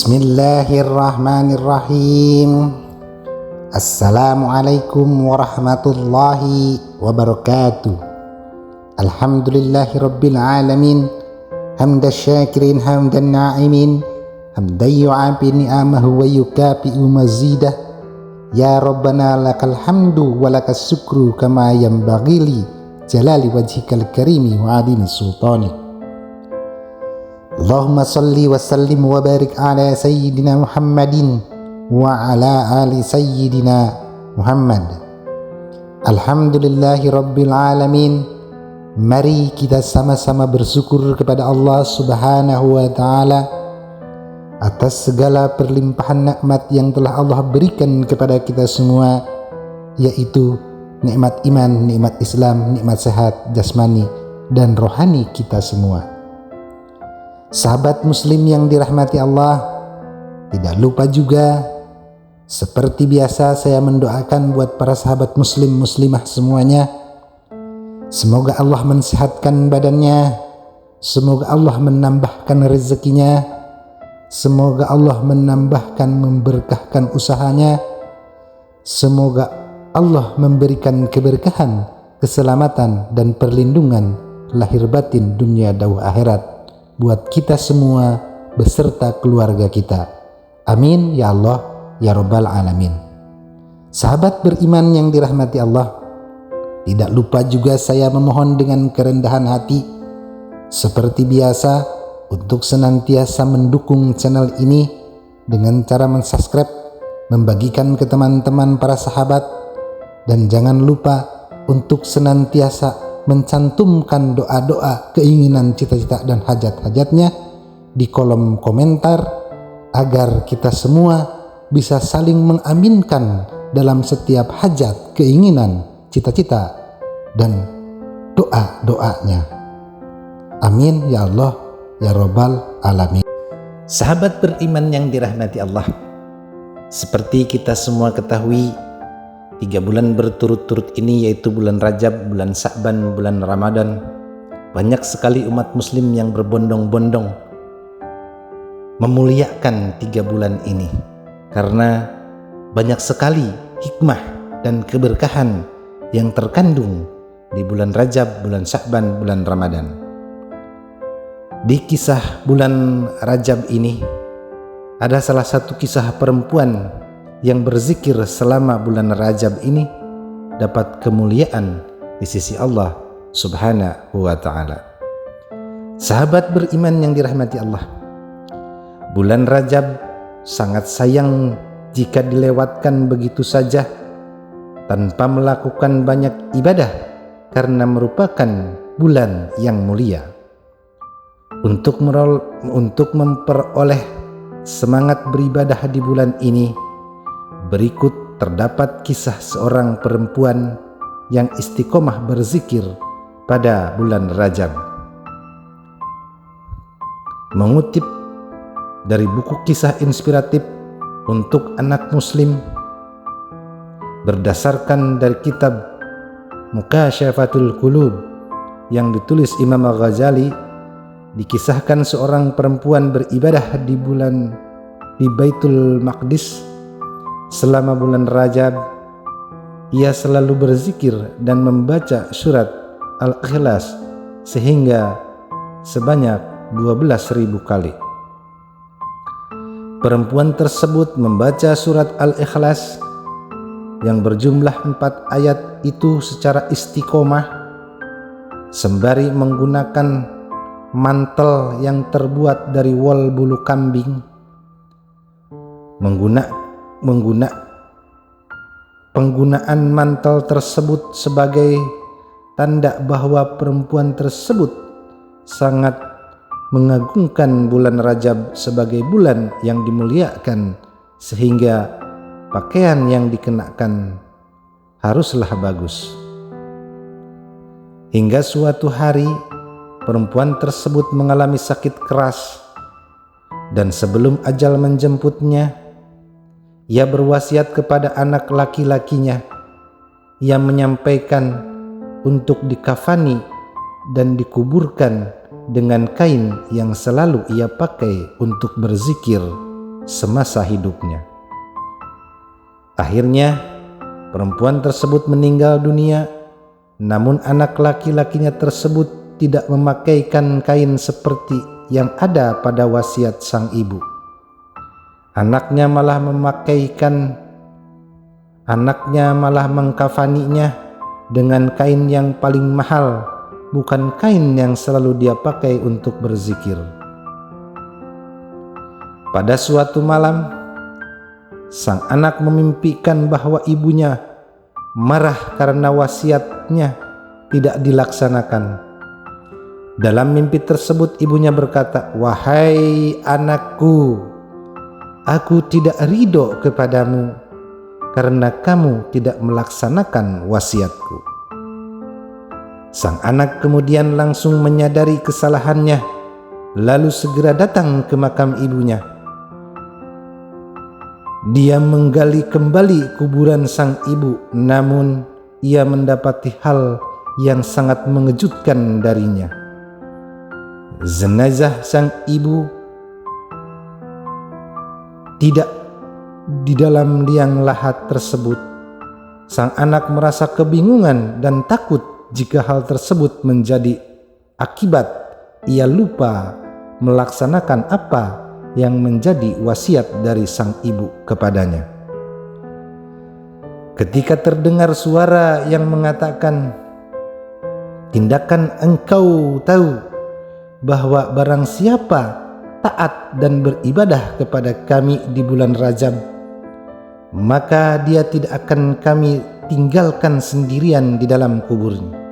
Bismillahirrahmanirrahim. Assalamualaikum warahmatullahi wabarakatuh. Alhamdulillahi rabbil alamin. Hamdan syakirin hamdan na'imin. Hamdan yu'afi ni'amahu wa yukafi'u mazidah. Ya Rabbana lakal hamdu wa lakas syukru kama yanbaghi li jalali wajhikal karimi wa adimi sultani. Allahumma salli wa sallim wa barik ala sayyidina Muhammadin wa ala ali sayyidina Muhammad. Alhamdulillahi rabbil alamin. Mari kita sama-sama bersyukur kepada Allah subhanahu wa ta'ala atas segala perlimpahan nikmat yang telah Allah berikan kepada kita semua, yaitu nikmat iman, nikmat Islam, nikmat sehat jasmani dan rohani kita semua. Sahabat muslim yang dirahmati Allah, tidak lupa juga seperti biasa saya mendoakan buat para sahabat muslim muslimah semuanya, semoga Allah mensehatkan badannya, semoga Allah menambahkan rezekinya, semoga Allah menambahkan memberkahkan usahanya, semoga Allah memberikan keberkahan, keselamatan dan perlindungan lahir batin dunia dan akhirat buat kita semua beserta keluarga kita. Amin ya Allah ya Rabbal alamin. Sahabat beriman yang dirahmati Allah, tidak lupa juga saya memohon dengan kerendahan hati seperti biasa untuk senantiasa mendukung channel ini dengan cara mensubscribe, membagikan ke teman-teman para sahabat, dan jangan lupa untuk senantiasa mencantumkan doa-doa, keinginan, cita-cita dan hajat-hajatnya di kolom komentar agar kita semua bisa saling mengaminkan dalam setiap hajat, keinginan, cita-cita dan doa-doanya. Amin ya Allah ya Rabbal alamin. Sahabat beriman yang dirahmati Allah, seperti kita semua ketahui, 3 bulan berturut-turut ini yaitu bulan Rajab, bulan Sa'ban, bulan Ramadan, banyak sekali umat muslim yang berbondong-bondong memuliakan 3 bulan ini karena banyak sekali hikmah dan keberkahan yang terkandung di bulan Rajab, bulan Sa'ban, bulan Ramadan. Di kisah bulan Rajab ini ada salah satu kisah perempuan yang berzikir selama bulan Rajab ini dapat kemuliaan di sisi Allah subhanahu wa ta'ala. Sahabat beriman yang dirahmati Allah, bulan Rajab sangat sayang jika dilewatkan begitu saja tanpa melakukan banyak ibadah karena merupakan bulan yang mulia. Untuk memperoleh semangat beribadah di bulan ini, berikut terdapat kisah seorang perempuan yang istiqomah berzikir pada bulan Rajab. Mengutip dari buku kisah inspiratif untuk anak muslim berdasarkan dari kitab Mukasyafatul Qulub yang ditulis Imam Al-Ghazali, dikisahkan seorang perempuan beribadah di Baitul Maqdis selama bulan Rajab. Ia selalu berzikir dan membaca surat Al-Ikhlas sehingga sebanyak 12.000 kali. Perempuan tersebut membaca surat Al-Ikhlas yang berjumlah 4 ayat itu secara istiqomah sembari menggunakan mantel yang terbuat dari wol bulu kambing. Penggunaan mantel tersebut sebagai tanda bahwa perempuan tersebut sangat mengagungkan bulan Rajab sebagai bulan yang dimuliakan, sehingga pakaian yang dikenakan haruslah bagus. Hingga suatu hari perempuan tersebut mengalami sakit keras, dan sebelum ajal menjemputnya, ia berwasiat kepada anak laki-lakinya. Ia menyampaikan untuk dikafani dan dikuburkan dengan kain yang selalu ia pakai untuk berzikir semasa hidupnya. Akhirnya perempuan tersebut meninggal dunia, namun anak laki-lakinya tersebut tidak memakaikan kain seperti yang ada pada wasiat sang ibu. Anaknya malah mengkafaninya dengan kain yang paling mahal, bukan kain yang selalu dia pakai untuk berzikir. Pada suatu malam, sang anak memimpikan bahwa ibunya marah karena wasiatnya tidak dilaksanakan. Dalam mimpi tersebut ibunya berkata, "Wahai anakku, aku tidak ridho kepadamu karena kamu tidak melaksanakan wasiatku." Sang anak kemudian langsung menyadari kesalahannya, lalu segera datang ke makam ibunya. Dia menggali kembali kuburan sang ibu, namun ia mendapati hal yang sangat mengejutkan darinya. Jenazah sang ibu tidak di dalam liang lahat tersebut. Sang anak merasa kebingungan dan takut jika hal tersebut menjadi akibat ia lupa melaksanakan apa yang menjadi wasiat dari sang ibu kepadanya. Ketika terdengar suara yang mengatakan, "Tindakan engkau tahu bahwa barang siapa taat dan beribadah kepada kami di bulan Rajab, maka dia tidak akan kami tinggalkan sendirian di dalam kuburnya."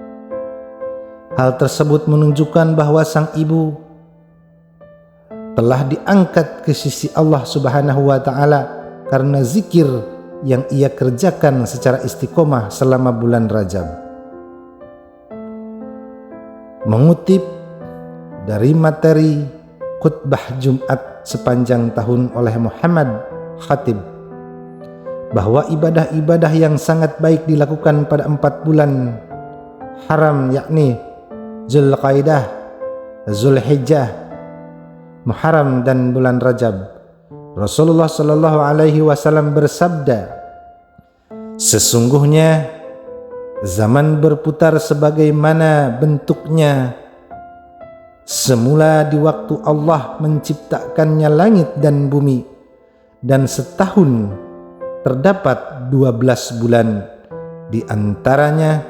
Hal tersebut menunjukkan bahwa sang ibu telah diangkat ke sisi Allah Subhanahu wa Ta'ala karena zikir yang ia kerjakan secara istiqomah selama bulan Rajab. Mengutip dari materi khutbah Jumat sepanjang tahun oleh Muhammad Khatib, bahwa ibadah-ibadah yang sangat baik dilakukan pada 4 bulan haram, yakni Zulqaidah, Zulhijjah, Muharram dan bulan Rajab. Rasulullah Shallallahu Alaihi Wasallam bersabda, "Sesungguhnya zaman berputar sebagaimana bentuknya semula di waktu Allah menciptakannya langit dan bumi, dan setahun terdapat 12 bulan, di antaranya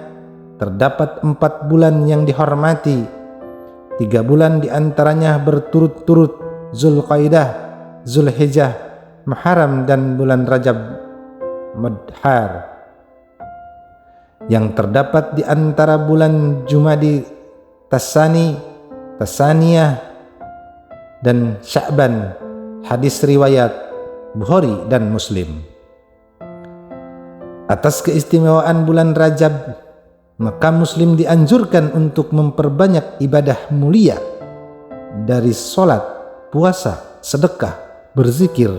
terdapat 4 bulan yang dihormati. 3 bulan diantaranya berturut-turut, Zulqaidah, Zulhijjah, Muharram dan bulan Rajab Mudhar. Yang terdapat di antara bulan Jumadi Tasaniyah dan Sya'ban." Hadis riwayat Bukhari dan Muslim. Atas keistimewaan bulan Rajab, maka muslim dianjurkan untuk memperbanyak ibadah mulia dari sholat, puasa, sedekah, berzikir,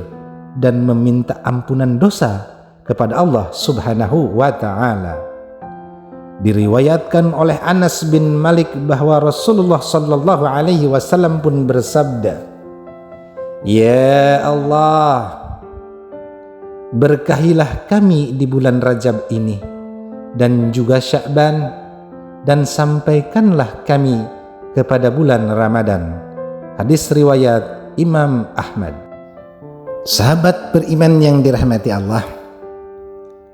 dan meminta ampunan dosa kepada Allah Subhanahu wa Ta'ala. Diriwayatkan oleh Anas bin Malik bahwa Rasulullah Sallallahu Alaihi Wasallam pun bersabda, "Ya Allah, berkahilah kami di bulan Rajab ini dan juga Sya'ban, dan sampaikanlah kami kepada bulan Ramadan." Hadis riwayat Imam Ahmad. Sahabat beriman yang dirahmati Allah,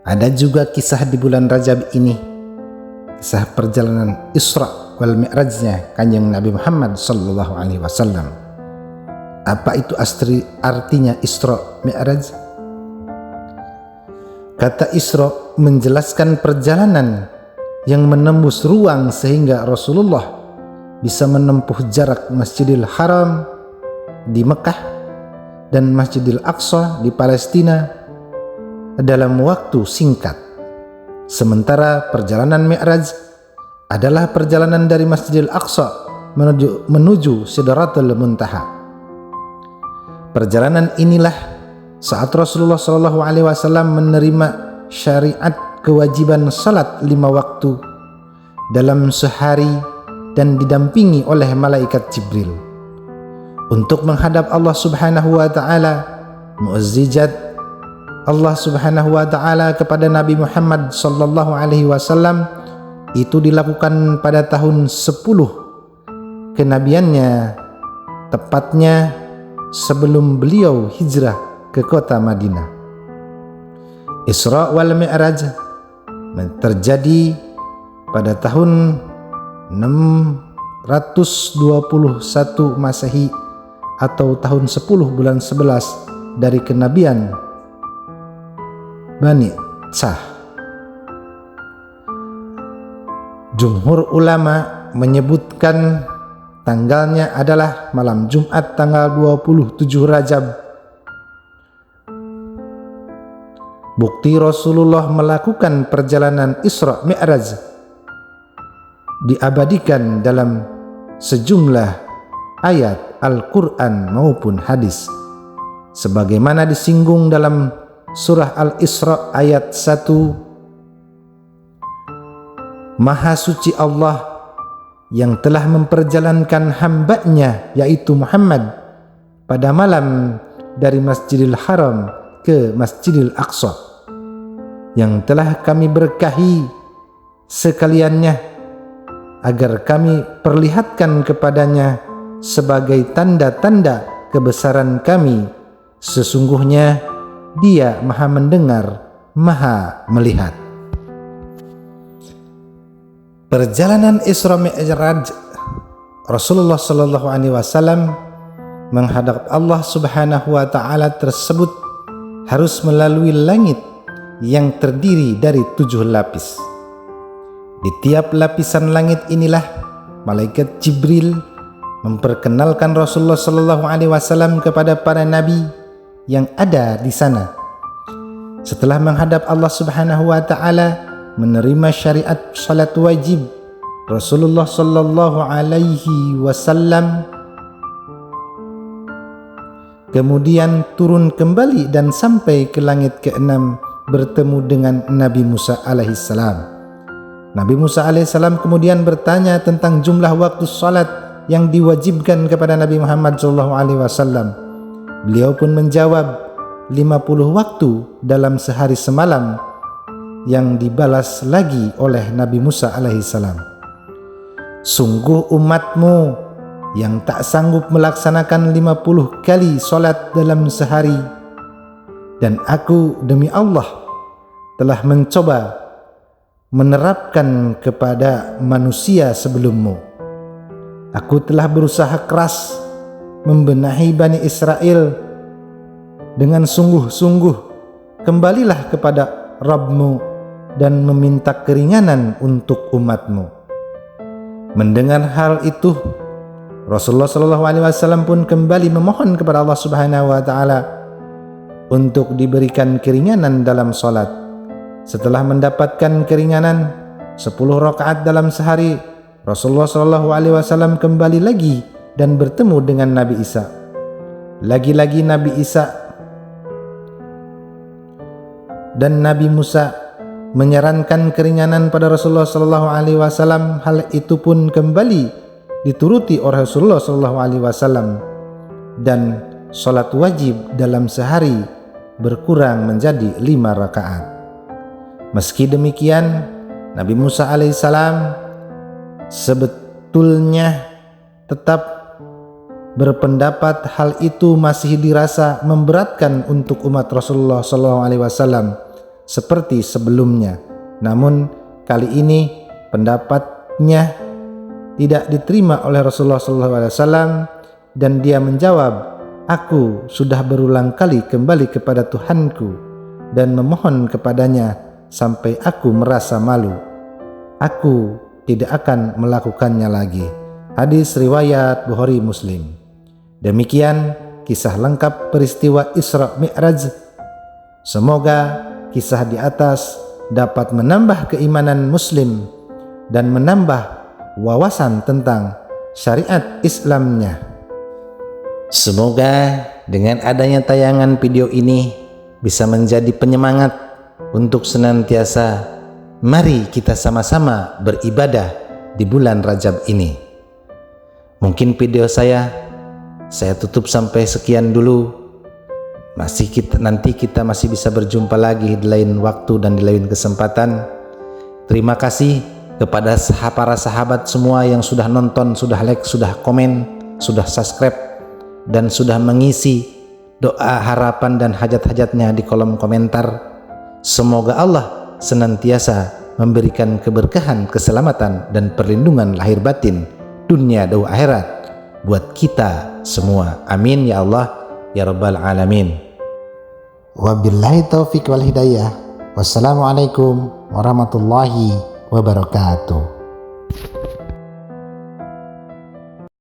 ada juga kisah di bulan Rajab ini, kisah perjalanan Isra wal Mi'rajnya Kanjeng Nabi Muhammad sallallahu alaihi wasallam. Apa itu artinya Isra Mi'raj? Kata Isra menjelaskan perjalanan yang menembus ruang sehingga Rasulullah bisa menempuh jarak Masjidil Haram di Mekah dan Masjidil Aqsa di Palestina dalam waktu singkat. Sementara perjalanan Mi'raj adalah perjalanan dari Masjidil Aqsa menuju Sidratul Muntaha. Perjalanan inilah saat Rasulullah SAW menerima syariat kewajiban salat 5 waktu dalam sehari dan didampingi oleh malaikat Jibril. Untuk menghadap Allah Subhanahu wa Ta'ala, mu'azzijat Allah Subhanahu wa taala kepada Nabi Muhammad sallallahu alaihi wasallam itu dilakukan pada tahun 10 kenabiannya, tepatnya sebelum beliau hijrah ke kota Madinah. Isra wal Mi'raj terjadi pada tahun 621 Masehi atau tahun 10 bulan 11 dari kenabian Bani Sah. Jumhur ulama menyebutkan tanggalnya adalah malam Jumat tanggal 27 Rajab. Bukti Rasulullah melakukan perjalanan Isra Mi'raj diabadikan dalam sejumlah ayat Al-Quran maupun hadis, sebagaimana disinggung dalam surah Al-Isra ayat 1. Maha suci Allah yang telah memperjalankan hambanya yaitu Muhammad pada malam dari Masjidil Haram ke Masjidil Aqsa, yang telah kami berkahi sekaliannya agar kami perlihatkan kepadanya sebagai tanda-tanda kebesaran kami. Sesungguhnya Dia Maha mendengar, Maha melihat. Perjalanan Isra Mi'raj Rasulullah sallallahu alaihi wasallam menghadap Allah Subhanahu wa taala tersebut harus melalui langit yang terdiri dari 7 lapis. Di tiap lapisan langit inilah malaikat Jibril memperkenalkan Rasulullah sallallahu alaihi wasallam kepada para nabi yang ada di sana. Setelah menghadap Allah Subhanahu wa taala menerima syariat salat wajib, Rasulullah sallallahu alaihi wasallam kemudian turun kembali dan sampai ke langit ke-6 bertemu dengan Nabi Musa alaihissalam. Nabi Musa alaihissalam kemudian bertanya tentang jumlah waktu salat yang diwajibkan kepada Nabi Muhammad sallallahu alaihi wasallam. Beliau pun menjawab 50 waktu dalam sehari semalam, yang dibalas lagi oleh Nabi Musa alaihissalam. Sungguh umatmu yang tak sanggup melaksanakan 50 kali solat dalam sehari, dan aku demi Allah telah mencoba menerapkan kepada manusia sebelummu. Aku telah berusaha keras membenahi Bani Israel dengan sungguh-sungguh. Kembalilah kepada Rabbmu dan meminta keringanan untuk umatmu. Mendengar hal itu, Rasulullah SAW pun kembali memohon kepada Allah Subhanahu wa taala untuk diberikan keringanan dalam salat. Setelah mendapatkan keringanan 10 rakaat dalam sehari, Rasulullah SAW kembali lagi dan bertemu dengan Nabi Isa. Lagi-lagi Nabi Isa dan Nabi Musa menyarankan keringanan pada Rasulullah SAW. Hal itu pun kembali dituruti oleh Rasulullah SAW, dan salat wajib dalam sehari berkurang menjadi 5 rakaat. Meski demikian, Nabi Musa alaihissalam sebetulnya tetap berpendapat hal itu masih dirasa memberatkan untuk umat Rasulullah SAW seperti sebelumnya. Namun kali ini pendapatnya tidak diterima oleh Rasulullah SAW, dan dia menjawab, "Aku sudah berulang kali kembali kepada Tuhanku dan memohon kepadanya sampai aku merasa malu. Aku tidak akan melakukannya lagi." Hadis riwayat Bukhari Muslim. Demikian kisah lengkap peristiwa Isra Mi'raj. Semoga kisah di atas dapat menambah keimanan muslim dan menambah wawasan tentang syariat Islamnya. Semoga dengan adanya tayangan video ini bisa menjadi penyemangat untuk senantiasa mari kita sama-sama beribadah di bulan Rajab ini. Mungkin video saya tutup sampai sekian dulu. nanti kita masih bisa berjumpa lagi di lain waktu dan di lain kesempatan. Terima kasih kepada para sahabat semua yang sudah nonton, sudah like, sudah komen, sudah subscribe, dan sudah mengisi doa, harapan, dan hajat-hajatnya di kolom komentar. Semoga Allah senantiasa memberikan keberkahan, keselamatan, dan perlindungan lahir batin, dunia dan akhirat buat kita semua. Amin ya Allah ya Rabbal Alamin. Wabillahi taufiq wal hidayah. Wassalamualaikum warahmatullahi wabarakatuh.